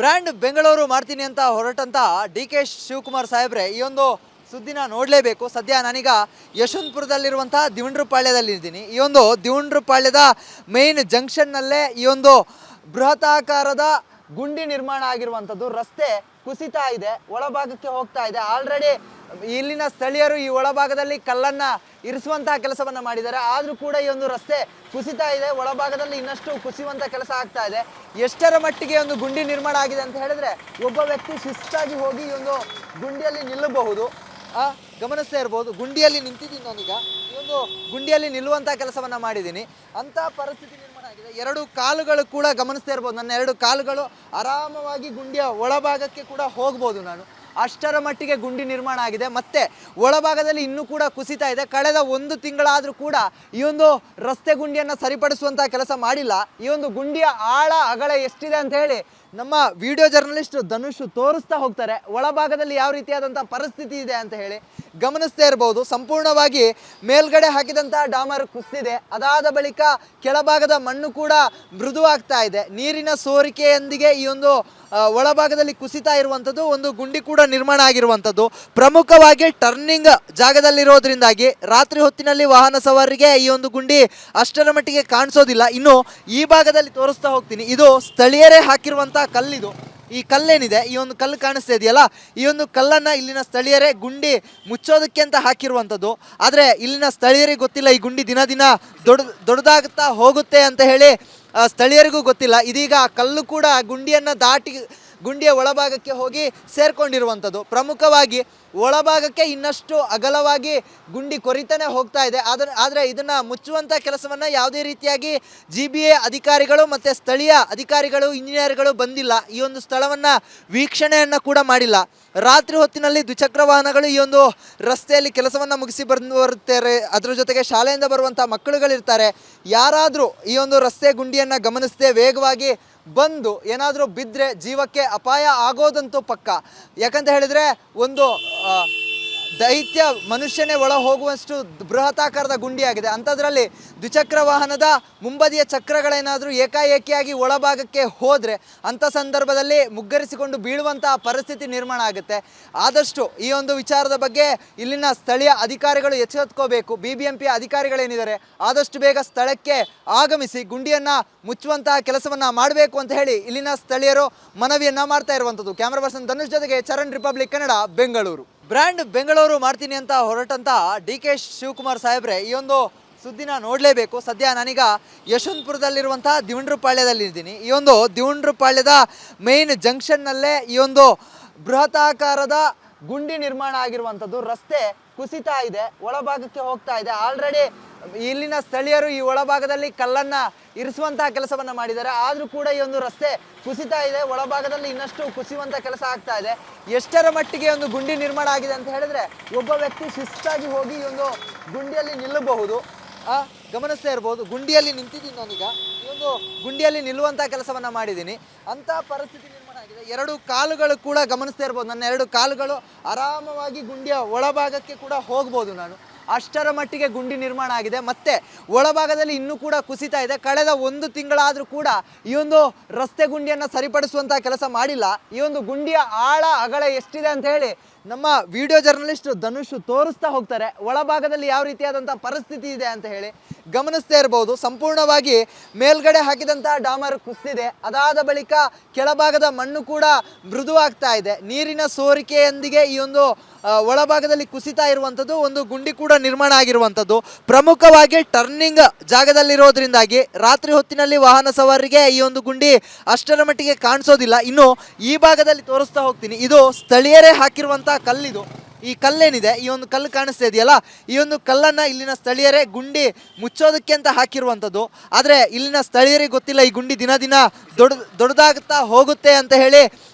Brand Bengaluru ಮಾಡ್ತೀನಿ ಅಂತ ಹೊರಟಂತ ಡಿ.ಕೆ. ಶಿವಕುಮಾರ್ ಸಾಹೇಬ್ರೆ ಈ ಒಂದು ಸುದ್ದಿನ ನೋಡಲೇಬೇಕು. ಸದ್ಯ ನಾನೀಗ ಯಶವಂತಪುರದಲ್ಲಿರುವಂತಹ ದಿವಂಡ್ರಪಾಳ್ಯದಲ್ಲಿದ್ದೀನಿ. ಈ ಒಂದು ದಿವಂಡ್ರಪಾಳ್ಯದ ಮೇನ್ ಜಂಕ್ಷನ್ನಲ್ಲೇ ಈ ಒಂದು ಬೃಹತಾಕಾರದ ಗುಂಡಿ ನಿರ್ಮಾಣ ಆಗಿರುವಂಥದ್ದು. ರಸ್ತೆ ಕುಸಿತಾ ಇದೆ, ಒಳಭಾಗಕ್ಕೆ ಹೋಗ್ತಾ ಇದೆ. ಆಲ್ರೆಡಿ ಇಲ್ಲಿನ ಸ್ಥಳೀಯರು ಈ ಒಳಭಾಗದಲ್ಲಿ ಕಲ್ಲನ್ನ ಇರಿಸುವಂತಹ ಕೆಲಸವನ್ನ ಮಾಡಿದ್ದಾರೆ. ಆದ್ರೂ ಕೂಡ ಈ ಒಂದು ರಸ್ತೆ ಕುಸಿತಾ ಇದೆ, ಒಳಭಾಗದಲ್ಲಿ ಇನ್ನಷ್ಟು ಕುಸಿಯುವಂತ ಕೆಲಸ ಆಗ್ತಾ ಇದೆ. ಎಷ್ಟರ ಮಟ್ಟಿಗೆ ಒಂದು ಗುಂಡಿ ನಿರ್ಮಾಣ ಆಗಿದೆ ಅಂತ ಹೇಳಿದ್ರೆ ಒಬ್ಬ ವ್ಯಕ್ತಿ ಶಿಸ್ತಾಗಿ ಹೋಗಿ ಈ ಒಂದು ಗುಂಡಿಯಲ್ಲಿ ನಿಲ್ಲಬಹುದು. ಗಮನಿಸ್ತಾ ಇರ್ಬೋದು, ಗುಂಡಿಯಲ್ಲಿ ನಿಂತಿದ್ದೀನಿ ನಾನೀಗ. ಈ ಒಂದು ಗುಂಡಿಯಲ್ಲಿ ನಿಲ್ಲುವಂತಹ ಕೆಲಸವನ್ನ ಮಾಡಿದ್ದೀನಿ. ಅಂತ ಪರಿಸ್ಥಿತಿ ನಿರ್ಮಾಣ ಆಗಿದೆ. ಎರಡು ಕಾಲುಗಳು ಕೂಡ ಗಮನಿಸ್ತಾ ಇರ್ಬೋದು, ನನ್ನ ಎರಡು ಕಾಲುಗಳು ಆರಾಮವಾಗಿ ಗುಂಡಿಯ ಒಳಭಾಗಕ್ಕೆ ಕೂಡ ಹೋಗ್ಬೋದು ನಾನು. ಅಷ್ಟರ ಮಟ್ಟಿಗೆ ಗುಂಡಿ ನಿರ್ಮಾಣ ಆಗಿದೆ. ಮತ್ತೆ ಒಳಭಾಗದಲ್ಲಿ ಇನ್ನೂ ಕೂಡ ಕುಸಿತಾ ಇದೆ. ಕಳೆದ 1 ತಿಂಗಳಾದರೂ ಕೂಡ ಈ ಒಂದು ರಸ್ತೆ ಗುಂಡಿಯನ್ನು ಸರಿಪಡಿಸುವಂತಹ ಕೆಲಸ ಮಾಡಿಲ್ಲ. ಈ ಒಂದು ಗುಂಡಿಯ ಆಳ ಅಗಲ ಎಷ್ಟಿದೆ ಅಂತ ಹೇಳಿ ನಮ್ಮ ವಿಡಿಯೋ ಜರ್ನಲಿಸ್ಟ್ ಧನುಷ್ ತೋರಿಸ್ತಾ ಹೋಗ್ತಾರೆ. ಒಳಭಾಗದಲ್ಲಿ ಯಾವ ರೀತಿಯಾದಂಥ ಪರಿಸ್ಥಿತಿ ಇದೆ ಅಂತ ಹೇಳಿ ಗಮನಿಸ್ತಾ ಇರಬಹುದು. ಸಂಪೂರ್ಣವಾಗಿ ಮೇಲ್ಗಡೆ ಹಾಕಿದಂತಹ ಡಾಮರ್ ಕುಸಿದಿದೆ. ಅದಾದ ಬಳಿಕ ಕೆಳಭಾಗದ ಮಣ್ಣು ಕೂಡ ಮೃದುವಾಗ್ತಾ ಇದೆ. ನೀರಿನ ಸೋರಿಕೆಯೊಂದಿಗೆ ಈ ಒಂದು ಒಳಭಾಗದಲ್ಲಿ ಕುಸಿತಾ ಇರುವಂಥದ್ದು, ಒಂದು ಗುಂಡಿ ಕೂಡ ನಿರ್ಮಾಣ ಆಗಿರುವಂಥದ್ದು. ಪ್ರಮುಖವಾಗಿ ಟರ್ನಿಂಗ್ ಜಾಗದಲ್ಲಿರೋದ್ರಿಂದಾಗಿ ರಾತ್ರಿ ಹೊತ್ತಿನಲ್ಲಿ ವಾಹನ ಸವಾರರಿಗೆ ಈ ಒಂದು ಗುಂಡಿ ಅಷ್ಟರ ಮಟ್ಟಿಗೆ ಕಾಣಿಸೋದಿಲ್ಲ. ಇನ್ನು ಈ ಭಾಗದಲ್ಲಿ ತೋರಿಸ್ತಾ ಹೋಗ್ತೀನಿ. ಇದು ಸ್ಥಳೀಯರೇ ಹಾಕಿರುವಂಥ ಕಲ್ಲಿದು. ಈ ಕಲ್ಲೇನಿದೆ, ಈ ಒಂದು ಕಲ್ಲು ಕಾಣಿಸ್ತಾ ಇದೆಯಲ್ಲ, ಈ ಒಂದು ಕಲ್ಲನ್ನು ಇಲ್ಲಿನ ಸ್ಥಳೀಯರೇ ಗುಂಡಿ ಮುಚ್ಚೋದಕ್ಕೆ ಅಂತ ಹಾಕಿರುವಂಥದ್ದು. ಆದರೆ ಇಲ್ಲಿನ ಸ್ಥಳೀಯರಿಗೆ ಗೊತ್ತಿಲ್ಲ ಈ ಗುಂಡಿ ದಿನ ದಿನ ದೊಡ್ಡದಾಗುತ್ತಾ ಹೋಗುತ್ತೆ ಅಂತ ಹೇಳಿ ಸ್ಥಳೀಯರಿಗೂ ಗೊತ್ತಿಲ್ಲ. ಇದೀಗ ಆ ಕಲ್ಲು ಕೂಡ ಗುಂಡಿಯನ್ನು ದಾಟಿ ಗುಂಡಿಯ ಒಳಭಾಗಕ್ಕೆ ಹೋಗಿ ಸೇರ್ಕೊಂಡಿರುವಂಥದ್ದು. ಪ್ರಮುಖವಾಗಿ ಒಳಭಾಗಕ್ಕೆ ಇನ್ನಷ್ಟು ಅಗಲವಾಗಿ ಗುಂಡಿ ಕೊರಿತಾನೆ ಹೋಗ್ತಾ ಇದೆ. ಆದರೆ ಇದನ್ನು ಮುಚ್ಚುವಂಥ ಕೆಲಸವನ್ನು ಯಾವುದೇ ರೀತಿಯಾಗಿ GBA ಅಧಿಕಾರಿಗಳು ಮತ್ತು ಸ್ಥಳೀಯ ಅಧಿಕಾರಿಗಳು, ಇಂಜಿನಿಯರ್ಗಳು ಬಂದಿಲ್ಲ. ಈ ಒಂದು ಸ್ಥಳವನ್ನು ವೀಕ್ಷಣೆಯನ್ನು ಕೂಡ ಮಾಡಿಲ್ಲ. ರಾತ್ರಿ ಹೊತ್ತಿನಲ್ಲಿ ದ್ವಿಚಕ್ರ ವಾಹನಗಳು ಈ ಒಂದು ರಸ್ತೆಯಲ್ಲಿ ಕೆಲಸವನ್ನು ಮುಗಿಸಿ ಬರುತ್ತಾರೆ. ಅದರ ಜೊತೆಗೆ ಶಾಲೆಯಿಂದ ಬರುವಂಥ ಮಕ್ಕಳುಗಳಿರ್ತಾರೆ. ಯಾರಾದರೂ ಈ ಒಂದು ರಸ್ತೆ ಗುಂಡಿಯನ್ನು ಗಮನಿಸದೆ ವೇಗವಾಗಿ ಬಂದು ಏನಾದರೂ ಬಿದ್ದರೆ ಜೀವಕ್ಕೆ ಅಪಾಯ ಆಗೋದಂತೂ ಪಕ್ಕ. ಯಾಕಂತ ಹೇಳಿದರೆ ಒಂದು ದೈತ್ಯ ಮನುಷ್ಯನೇ ಒಳ ಹೋಗುವಷ್ಟು ಬೃಹತಾಕಾರದ ಗುಂಡಿಯಾಗಿದೆ. ಅಂಥದ್ರಲ್ಲಿ ದ್ವಿಚಕ್ರ ವಾಹನದ ಮುಂಬದಿಯ ಚಕ್ರಗಳೇನಾದರೂ ಏಕಾಏಕಿಯಾಗಿ ಒಳಭಾಗಕ್ಕೆ ಹೋದರೆ ಅಂಥ ಸಂದರ್ಭದಲ್ಲಿ ಮುಗ್ಗರಿಸಿಕೊಂಡು ಬೀಳುವಂತಹ ಪರಿಸ್ಥಿತಿ ನಿರ್ಮಾಣ ಆಗುತ್ತೆ. ಆದಷ್ಟು ಈ ಒಂದು ವಿಚಾರದ ಬಗ್ಗೆ ಇಲ್ಲಿನ ಸ್ಥಳೀಯ ಅಧಿಕಾರಿಗಳು ಎಚ್ಚೆತ್ಕೋಬೇಕು. BBMP ಅಧಿಕಾರಿಗಳೇನಿದ್ದಾರೆ ಆದಷ್ಟು ಬೇಗ ಸ್ಥಳಕ್ಕೆ ಆಗಮಿಸಿ ಗುಂಡಿಯನ್ನು ಮುಚ್ಚುವಂತಹ ಕೆಲಸವನ್ನು ಮಾಡಬೇಕು ಅಂತ ಹೇಳಿ ಇಲ್ಲಿನ ಸ್ಥಳೀಯರು ಮನವಿಯನ್ನು ಮಾಡ್ತಾ ಇರುವಂಥದ್ದು. ಕ್ಯಾಮ್ರಾ ಪರ್ಸನ್ ಧನುಷ್ ಜೊತೆಗೆ ಚರಣ್, ರಿಪಬ್ಲಿಕ್ ಕನ್ನಡ, ಬೆಂಗಳೂರು. ಬ್ರ್ಯಾಂಡ್ ಬೆಂಗಳೂರು ಮಾಡ್ತೀನಿ ಅಂತ ಹೊರಟಂತ ಡಿ.ಕೆ. ಶಿವಕುಮಾರ್ ಸಾಹೇಬ್ರೆ ಈ ಒಂದು ಸುದ್ದಿನ ನೋಡಲೇಬೇಕು. ಸದ್ಯ ನಾನೀಗ ಯಶವಂತಪುರದಲ್ಲಿರುವಂತಹ ದಿವಂಡ್ರಪಾಳ್ಯದಲ್ಲಿದ್ದೀನಿ. ಈ ಒಂದು ದಿವಂಡ್ರಪಾಳ್ಯದ ಮೇನ್ ಜಂಕ್ಷನ್ನಲ್ಲೇ ಈ ಒಂದು ಬೃಹತಾಕಾರದ ಗುಂಡಿ ನಿರ್ಮಾಣ ಆಗಿರುವಂಥದ್ದು. ರಸ್ತೆ ಕುಸಿತಾ ಇದೆ, ಒಳಭಾಗಕ್ಕೆ ಹೋಗ್ತಾ ಇದೆ. ಆಲ್ರೆಡಿ ಇಲ್ಲಿನ ಸ್ಥಳೀಯರು ಈ ಒಳಭಾಗದಲ್ಲಿ ಕಲ್ಲನ್ನ ಇರಿಸುವಂತಹ ಕೆಲಸವನ್ನ ಮಾಡಿದ್ದಾರೆ. ಆದ್ರೂ ಕೂಡ ಈ ಒಂದು ರಸ್ತೆ ಕುಸಿತಾ ಇದೆ, ಒಳಭಾಗದಲ್ಲಿ ಇನ್ನಷ್ಟು ಕುಸಿಯುವಂತ ಕೆಲಸ ಆಗ್ತಾ ಇದೆ. ಎಷ್ಟರ ಮಟ್ಟಿಗೆ ಒಂದು ಗುಂಡಿ ನಿರ್ಮಾಣ ಆಗಿದೆ ಅಂತ ಹೇಳಿದ್ರೆ ಒಬ್ಬ ವ್ಯಕ್ತಿ ಶಿಸ್ತಾಗಿ ಹೋಗಿ ಈ ಒಂದು ಗುಂಡಿಯಲ್ಲಿ ನಿಲ್ಲಬಹುದು. ಗಮನಿಸ್ತಾ ಇರ್ಬೋದು, ಗುಂಡಿಯಲ್ಲಿ ನಿಂತಿದ್ದೀನಿ ನಾನೀಗ. ಈ ಒಂದು ಗುಂಡಿಯಲ್ಲಿ ನಿಲ್ಲುವಂತಹ ಕೆಲಸವನ್ನ ಮಾಡಿದ್ದೀನಿ. ಅಂತ ಪರಿಸ್ಥಿತಿ ನಿರ್ಮಾಣ ಆಗಿದೆ. ಎರಡು ಕಾಲುಗಳು ಕೂಡ ಗಮನಿಸ್ತಾ ಇರ್ಬೋದು, ನನ್ನ ಎರಡು ಕಾಲುಗಳು ಆರಾಮವಾಗಿ ಗುಂಡಿಯ ಒಳಭಾಗಕ್ಕೆ ಕೂಡ ಹೋಗ್ಬೋದು ನಾನು. ಅಷ್ಟರ ಮಟ್ಟಿಗೆ ಗುಂಡಿ ನಿರ್ಮಾಣ ಆಗಿದೆ. ಮತ್ತೆ ಒಳಭಾಗದಲ್ಲಿ ಇನ್ನೂ ಕೂಡ ಕುಸಿತಾ ಇದೆ. ಕಳೆದ 1 ತಿಂಗಳಾದರೂ ಕೂಡ ಈ ಒಂದು ರಸ್ತೆ ಗುಂಡಿಯನ್ನು ಸರಿಪಡಿಸುವಂತಹ ಕೆಲಸ ಮಾಡಿಲ್ಲ. ಈ ಒಂದು ಗುಂಡಿಯ ಆಳ ಅಗಲ ಎಷ್ಟಿದೆ ಅಂತ ಹೇಳಿ ನಮ್ಮ ವಿಡಿಯೋ ಜರ್ನಲಿಸ್ಟ್ ಧನುಷ್ ತೋರಿಸ್ತಾ ಹೋಗ್ತಾರೆ. ಒಳಭಾಗದಲ್ಲಿ ಯಾವ ರೀತಿಯಾದಂಥ ಪರಿಸ್ಥಿತಿ ಇದೆ ಅಂತ ಹೇಳಿ ಗಮನಿಸ್ತಾ ಇರಬಹುದು. ಸಂಪೂರ್ಣವಾಗಿ ಮೇಲ್ಗಡೆ ಹಾಕಿದಂತಹ ಡಾಮರ್ ಕುಸಿದಿದೆ. ಅದಾದ ಬಳಿಕ ಕೆಳಭಾಗದ ಮಣ್ಣು ಕೂಡ ಮೃದುವಾಗ್ತಾ ಇದೆ. ನೀರಿನ ಸೋರಿಕೆಯೊಂದಿಗೆ ಈ ಒಂದು ಒಳಭಾಗದಲ್ಲಿ ಕುಸಿತಾ ಇರುವಂಥದ್ದು, ಒಂದು ಗುಂಡಿ ಕೂಡ ನಿರ್ಮಾಣ ಆಗಿರುವಂಥದ್ದು. ಪ್ರಮುಖವಾಗಿ ಟರ್ನಿಂಗ್ ಜಾಗದಲ್ಲಿರೋದ್ರಿಂದಾಗಿ ರಾತ್ರಿ ಹೊತ್ತಿನಲ್ಲಿ ವಾಹನ ಸವಾರರಿಗೆ ಈ ಒಂದು ಗುಂಡಿ ಅಷ್ಟರ ಮಟ್ಟಿಗೆ ಕಾಣಿಸೋದಿಲ್ಲ. ಇನ್ನು ಈ ಭಾಗದಲ್ಲಿ ತೋರಿಸ್ತಾ ಹೋಗ್ತೀನಿ. ಇದು ಸ್ಥಳೀಯರೇ ಹಾಕಿರುವಂಥ ಕಲ್ಲಿದು. ಈ ಕಲ್ಲೇನಿದೆ, ಈ ಒಂದು ಕಲ್ಲು ಕಾಣಿಸ್ತಾ ಇದೆಯಲ್ಲ, ಈ ಒಂದು ಕಲ್ಲನ್ನು ಇಲ್ಲಿನ ಸ್ಥಳೀಯರೇ ಗುಂಡಿ ಮುಚ್ಚೋದಕ್ಕೆ ಅಂತ ಹಾಕಿರುವಂಥದ್ದು. ಆದರೆ ಇಲ್ಲಿನ ಸ್ಥಳೀಯರಿಗೆ ಗೊತ್ತಿಲ್ಲ ಈ ಗುಂಡಿ ದಿನ ದಿನ ದೊಡ್ಡದಾಗುತ್ತಾ ಹೋಗುತ್ತೆ ಅಂತ ಹೇಳಿ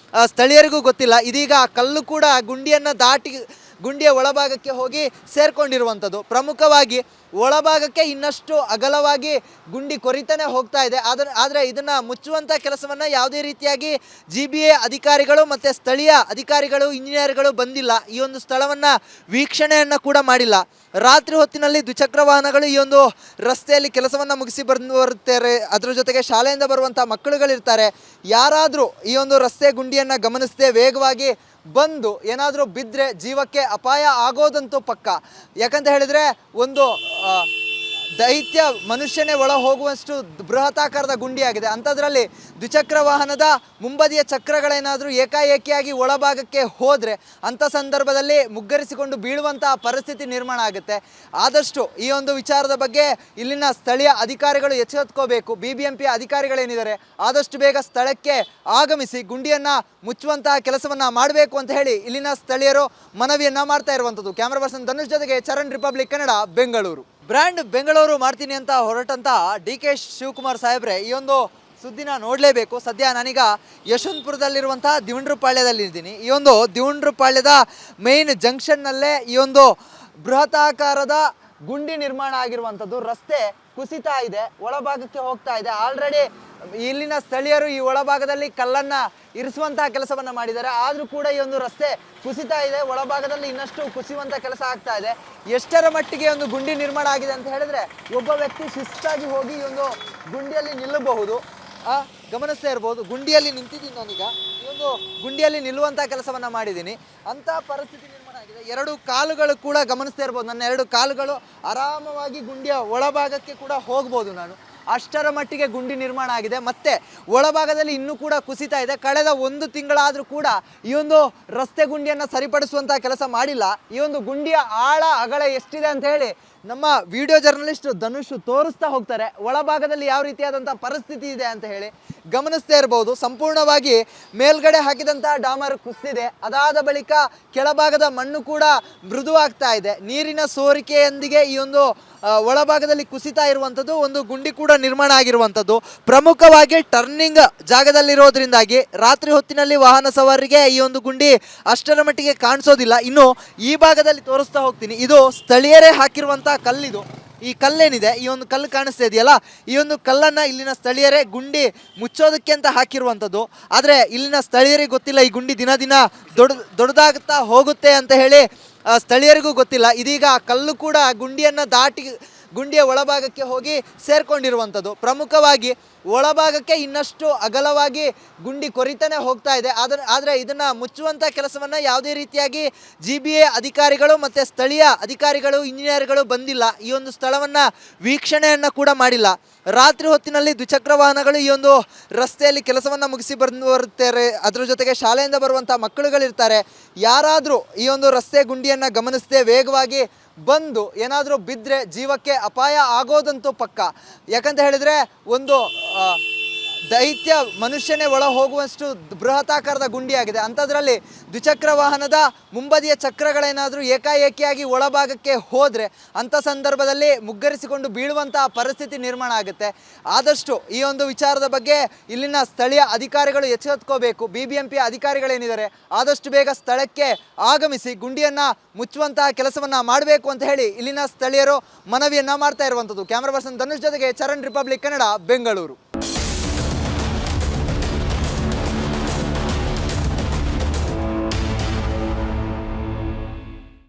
ಸ್ಥಳೀಯರಿಗೂ ಗೊತ್ತಿಲ್ಲ. ಇದೀಗ ಆ ಕಲ್ಲು ಕೂಡ ಗುಂಡಿಯನ್ನು ದಾಟಿ ಗುಂಡಿಯ ಒಳಭಾಗಕ್ಕೆ ಹೋಗಿ ಸೇರ್ಕೊಂಡಿರುವಂಥದ್ದು. ಪ್ರಮುಖವಾಗಿ ಒಳಭಾಗಕ್ಕೆ ಇನ್ನಷ್ಟು ಅಗಲವಾಗಿ ಗುಂಡಿ ಕೊರಿತಾನೆ ಹೋಗ್ತಾ ಇದೆ. ಆದರೆ ಇದನ್ನು ಮುಚ್ಚುವಂಥ ಕೆಲಸವನ್ನು ಯಾವುದೇ ರೀತಿಯಾಗಿ GBA ಅಧಿಕಾರಿಗಳು ಮತ್ತು ಸ್ಥಳೀಯ ಅಧಿಕಾರಿಗಳು ಇಂಜಿನಿಯರ್ಗಳು ಬಂದಿಲ್ಲ. ಈ ಒಂದು ಸ್ಥಳವನ್ನು ವೀಕ್ಷಣೆಯನ್ನು ಕೂಡ ಮಾಡಿಲ್ಲ. ರಾತ್ರಿ ಹೊತ್ತಿನಲ್ಲಿ ದ್ವಿಚಕ್ರ ವಾಹನಗಳು ಈ ಒಂದು ರಸ್ತೆಯಲ್ಲಿ ಕೆಲಸವನ್ನು ಮುಗಿಸಿ ಬರುತ್ತಾರೆ. ಅದರ ಜೊತೆಗೆ ಶಾಲೆಯಿಂದ ಬರುವಂಥ ಮಕ್ಕಳುಗಳಿರ್ತಾರೆ. ಯಾರಾದರೂ ಈ ಒಂದು ರಸ್ತೆ ಗುಂಡಿಯನ್ನು ಗಮನಿಸದೆ ವೇಗವಾಗಿ ಬಂದು ಏನಾದರೂ ಬಿದ್ದರೆ ಜೀವಕ್ಕೆ ಅಪಾಯ ಆಗೋದಂತೂ ಪಕ್ಕ. ಯಾಕಂತ ಹೇಳಿದರೆ ಒಂದು ದೈತ್ಯ ಮನುಷ್ಯನೇ ಒಳ ಹೋಗುವಷ್ಟು ಬೃಹತಾಕಾರದ ಗುಂಡಿಯಾಗಿದೆ. ಅಂಥದ್ರಲ್ಲಿ ದ್ವಿಚಕ್ರ ವಾಹನದ ಮುಂಬದಿಯ ಚಕ್ರಗಳೇನಾದರೂ ಏಕಾಏಕಿಯಾಗಿ ಒಳಭಾಗಕ್ಕೆ ಹೋದರೆ ಅಂಥ ಸಂದರ್ಭದಲ್ಲಿ ಮುಗ್ಗರಿಸಿಕೊಂಡು ಬೀಳುವಂಥ ಪರಿಸ್ಥಿತಿ ನಿರ್ಮಾಣ ಆಗುತ್ತೆ. ಆದಷ್ಟು ಈ ಒಂದು ವಿಚಾರದ ಬಗ್ಗೆ ಇಲ್ಲಿನ ಸ್ಥಳೀಯ ಅಧಿಕಾರಿಗಳು ಎಚ್ಚೆತ್ಕೋಬೇಕು. BBMP ಅಧಿಕಾರಿಗಳೇನಿದ್ದಾರೆ ಆದಷ್ಟು ಬೇಗ ಸ್ಥಳಕ್ಕೆ ಆಗಮಿಸಿ ಗುಂಡಿಯನ್ನು ಮುಚ್ಚುವಂತಹ ಕೆಲಸವನ್ನು ಮಾಡಬೇಕು ಅಂತ ಹೇಳಿ ಇಲ್ಲಿನ ಸ್ಥಳೀಯರು ಮನವಿಯನ್ನು ಮಾಡ್ತಾ ಇರುವಂಥದ್ದು. ಕ್ಯಾಮ್ರಾ ಪರ್ಸನ್ ಧನುಷ್ ಜೊತೆಗೆ ಚರಣ್, ರಿಪಬ್ಲಿಕ್ ಕನ್ನಡ, ಬೆಂಗಳೂರು. ಬ್ರ್ಯಾಂಡ್ ಬೆಂಗಳೂರು ಮಾಡ್ತೀನಿ ಅಂತ ಹೊರಟಂತ DK ಶಿವಕುಮಾರ್ ಸಾಹೇಬ್ರೆ ಈ ಒಂದು ಸುದ್ದಿನ ನೋಡಲೇಬೇಕು. ಸದ್ಯ ನಾನೀಗ ಯಶವಂತಪುರದಲ್ಲಿರುವಂತಹ ದಿವಂಡ್ರಪಾಳ್ಯದಲ್ಲಿದ್ದೀನಿ. ಈ ಒಂದು ದಿವಂಡ್ರಪಾಳ್ಯದ ಮೇನ್ ಜಂಕ್ಷನ್ನಲ್ಲೇ ಈ ಒಂದು ಬೃಹತಾಕಾರದ ಗುಂಡಿ ನಿರ್ಮಾಣ ಆಗಿರುವಂಥದ್ದು. ರಸ್ತೆ ಕುಸಿತಾ ಇದೆ, ಒಳಭಾಗಕ್ಕೆ ಹೋಗ್ತಾ ಇದೆ. ಆಲ್ರೆಡಿ ಇಲ್ಲಿನ ಸ್ಥಳೀಯರು ಈ ಒಳಭಾಗದಲ್ಲಿ ಕಲ್ಲನ್ನು ಇರಿಸುವಂತಹ ಕೆಲಸವನ್ನು ಮಾಡಿದ್ದಾರೆ. ಆದರೂ ಕೂಡ ಈ ಒಂದು ರಸ್ತೆ ಕುಸಿತಾ ಇದೆ, ಒಳಭಾಗದಲ್ಲಿ ಇನ್ನಷ್ಟು ಕುಸಿಯುವಂಥ ಕೆಲಸ ಆಗ್ತಾ ಇದೆ. ಎಷ್ಟರ ಮಟ್ಟಿಗೆ ಒಂದು ಗುಂಡಿ ನಿರ್ಮಾಣ ಆಗಿದೆ ಅಂತ ಹೇಳಿದ್ರೆ ಒಬ್ಬ ವ್ಯಕ್ತಿ ಶಿಸ್ತಾಗಿ ಹೋಗಿ ಈ ಒಂದು ಗುಂಡಿಯಲ್ಲಿ ನಿಲ್ಲಬಹುದು. ಗಮನಿಸ್ತಾ ಇರ್ಬೋದು, ಗುಂಡಿಯಲ್ಲಿ ನಿಂತಿದ್ದೀನಿ ನಾನೀಗ. ಈ ಒಂದು ಗುಂಡಿಯಲ್ಲಿ ನಿಲ್ಲುವಂಥ ಕೆಲಸವನ್ನು ಮಾಡಿದ್ದೀನಿ. ಅಂಥ ಪರಿಸ್ಥಿತಿ ನಿರ್ಮಾಣ ಆಗಿದೆ. ಎರಡು ಕಾಲುಗಳು ಕೂಡ ಗಮನಿಸ್ತಾ ಇರ್ಬೋದು, ನನ್ನ ಎರಡು ಕಾಲುಗಳು ಆರಾಮವಾಗಿ ಗುಂಡಿಯ ಒಳಭಾಗಕ್ಕೆ ಕೂಡ ಹೋಗ್ಬೋದು ನಾನು. ಅಷ್ಟರ ಮಟ್ಟಿಗೆ ಗುಂಡಿ ನಿರ್ಮಾಣ ಆಗಿದೆ. ಮತ್ತೆ ಒಳಭಾಗದಲ್ಲಿ ಇನ್ನೂ ಕೂಡ ಕುಸಿತಾ ಇದೆ. ಕಳೆದ 1 ತಿಂಗಳಾದರೂ ಕೂಡ ಈ ಒಂದು ರಸ್ತೆ ಗುಂಡಿಯನ್ನು ಸರಿಪಡಿಸುವಂಥ ಕೆಲಸ ಮಾಡಿಲ್ಲ. ಈ ಒಂದು ಗುಂಡಿಯ ಆಳ ಅಗಲ ಎಷ್ಟಿದೆ ಅಂತ ಹೇಳಿ ನಮ್ಮ ವಿಡಿಯೋ ಜರ್ನಲಿಸ್ಟ್ ಧನುಷ್ ತೋರಿಸ್ತಾ ಹೋಗ್ತಾರೆ. ಒಳಭಾಗದಲ್ಲಿ ಯಾವ ರೀತಿಯಾದಂಥ ಪರಿಸ್ಥಿತಿ ಇದೆ ಅಂತ ಹೇಳಿ ಗಮನಿಸ್ತಾ ಇರಬಹುದು. ಸಂಪೂರ್ಣವಾಗಿ ಮೇಲ್ಗಡೆ ಹಾಕಿದಂಥ ಡಾಮರ್ ಕುಸಿದಿದೆ. ಅದಾದ ಬಳಿಕ ಕೆಳಭಾಗದ ಮಣ್ಣು ಕೂಡ ಮೃದುವಾಗ್ತಾ ಇದೆ. ನೀರಿನ ಸೋರಿಕೆಯೊಂದಿಗೆ ಈ ಒಂದು ಒಳಭಾಗದಲ್ಲಿ ಕುಸಿತಾ ಇರುವಂಥದ್ದು, ಒಂದು ಗುಂಡಿ ಕೂಡ ನಿರ್ಮಾಣ ಆಗಿರುವಂಥದ್ದು. ಪ್ರಮುಖವಾಗಿ ಟರ್ನಿಂಗ್ ಜಾಗದಲ್ಲಿರೋದ್ರಿಂದಾಗಿ ರಾತ್ರಿ ಹೊತ್ತಿನಲ್ಲಿ ವಾಹನ ಸವಾರರಿಗೆ ಈ ಒಂದು ಗುಂಡಿ ಅಷ್ಟರ ಮಟ್ಟಿಗೆ ಕಾಣಿಸೋದಿಲ್ಲ. ಇನ್ನು ಈ ಭಾಗದಲ್ಲಿ ತೋರಿಸ್ತಾ ಹೋಗ್ತೀನಿ. ಇದು ಸ್ಥಳೀಯರೇ ಹಾಕಿರುವಂಥ ಕಲ್ಲಿದು. ಈ ಕಲ್ಲೇನಿದೆ, ಈ ಒಂದು ಕಲ್ಲು ಕಾಣಿಸ್ತಾ ಇದೆಯಲ್ಲ, ಈ ಒಂದು ಕಲ್ಲನ್ನು ಇಲ್ಲಿನ ಸ್ಥಳೀಯರೇ ಗುಂಡಿ ಮುಚ್ಚೋದಕ್ಕೆ ಅಂತ ಹಾಕಿರುವಂಥದ್ದು. ಆದರೆ ಇಲ್ಲಿನ ಸ್ಥಳೀಯರಿಗೆ ಗೊತ್ತಿಲ್ಲ ಈ ಗುಂಡಿ ದಿನ ದಿನ ದೊಡ್ಡದಾಗುತ್ತಾ ಹೋಗುತ್ತೆ ಅಂತ ಹೇಳಿ ಸ್ಥಳೀಯರಿಗೂ ಗೊತ್ತಿಲ್ಲ. ಇದೀಗ ಕಲ್ಲು ಕೂಡ ಗುಂಡಿಯನ್ನು ದಾಟಿ ಗುಂಡಿಯ ಒಳಭಾಗಕ್ಕೆ ಹೋಗಿ ಸೇರ್ಕೊಂಡಿರುವಂಥದ್ದು. ಪ್ರಮುಖವಾಗಿ ಒಳಭಾಗಕ್ಕೆ ಇನ್ನಷ್ಟು ಅಗಲವಾಗಿ ಗುಂಡಿ ಕೊರಿತಾನೆ ಹೋಗ್ತಾ ಇದೆ. ಆದರೆ ಇದನ್ನು ಮುಚ್ಚುವಂಥ ಕೆಲಸವನ್ನು ಯಾವುದೇ ರೀತಿಯಾಗಿ GBA ಅಧಿಕಾರಿಗಳು ಮತ್ತು ಸ್ಥಳೀಯ ಅಧಿಕಾರಿಗಳು ಇಂಜಿನಿಯರ್ಗಳು ಬಂದಿಲ್ಲ. ಈ ಒಂದು ಸ್ಥಳವನ್ನು ವೀಕ್ಷಣೆಯನ್ನು ಕೂಡ ಮಾಡಿಲ್ಲ. ರಾತ್ರಿ ಹೊತ್ತಿನಲ್ಲಿ ದ್ವಿಚಕ್ರ ವಾಹನಗಳು ಈ ಒಂದು ರಸ್ತೆಯಲ್ಲಿ ಕೆಲಸವನ್ನು ಮುಗಿಸಿ ಬರುತ್ತಾರೆ. ಅದರ ಜೊತೆಗೆ ಶಾಲೆಯಿಂದ ಬರುವಂಥ ಮಕ್ಕಳುಗಳಿರ್ತಾರೆ. ಯಾರಾದರೂ ಈ ಒಂದು ರಸ್ತೆ ಗುಂಡಿಯನ್ನು ಗಮನಿಸದೆ ವೇಗವಾಗಿ ಬಂದು ಏನಾದರೂ ಬಿದ್ದರೆ ಜೀವಕ್ಕೆ ಅಪಾಯ ಆಗೋದಂತೂ ಪಕ್ಕ. ಯಾಕಂತ ಹೇಳಿದರೆ ಒಂದು ದೈತ್ಯ ಮನುಷ್ಯನೇ ಒಳ ಹೋಗುವಷ್ಟು ಬೃಹತಾಕಾರದ ಗುಂಡಿಯಾಗಿದೆ. ಅಂಥದ್ರಲ್ಲಿ ದ್ವಿಚಕ್ರ ವಾಹನದ ಮುಂಬದಿಯ ಚಕ್ರಗಳೇನಾದರೂ ಏಕಾಏಕಿಯಾಗಿ ಒಳಭಾಗಕ್ಕೆ ಹೋದರೆ ಅಂಥ ಸಂದರ್ಭದಲ್ಲಿ ಮುಗ್ಗರಿಸಿಕೊಂಡು ಬೀಳುವಂಥ ಪರಿಸ್ಥಿತಿ ನಿರ್ಮಾಣ ಆಗುತ್ತೆ. ಆದಷ್ಟು ಈ ಒಂದು ವಿಚಾರದ ಬಗ್ಗೆ ಇಲ್ಲಿನ ಸ್ಥಳೀಯ ಅಧಿಕಾರಿಗಳು ಎಚ್ಚೆತ್ಕೋಬೇಕು. BBMP ಅಧಿಕಾರಿಗಳೇನಿದ್ದಾರೆ ಆದಷ್ಟು ಬೇಗ ಸ್ಥಳಕ್ಕೆ ಆಗಮಿಸಿ ಗುಂಡಿಯನ್ನು ಮುಚ್ಚುವಂತಹ ಕೆಲಸವನ್ನು ಮಾಡಬೇಕು ಅಂತ ಹೇಳಿ ಇಲ್ಲಿನ ಸ್ಥಳೀಯರು ಮನವಿಯನ್ನು ಮಾಡ್ತಾ ಇರುವಂಥದ್ದು. ಕ್ಯಾಮ್ರಾ ಪರ್ಸನ್ ಧನುಷ್ ಜೊತೆಗೆ ಚರಣ್, ರಿಪಬ್ಲಿಕ್ ಕನ್ನಡ, ಬೆಂಗಳೂರು.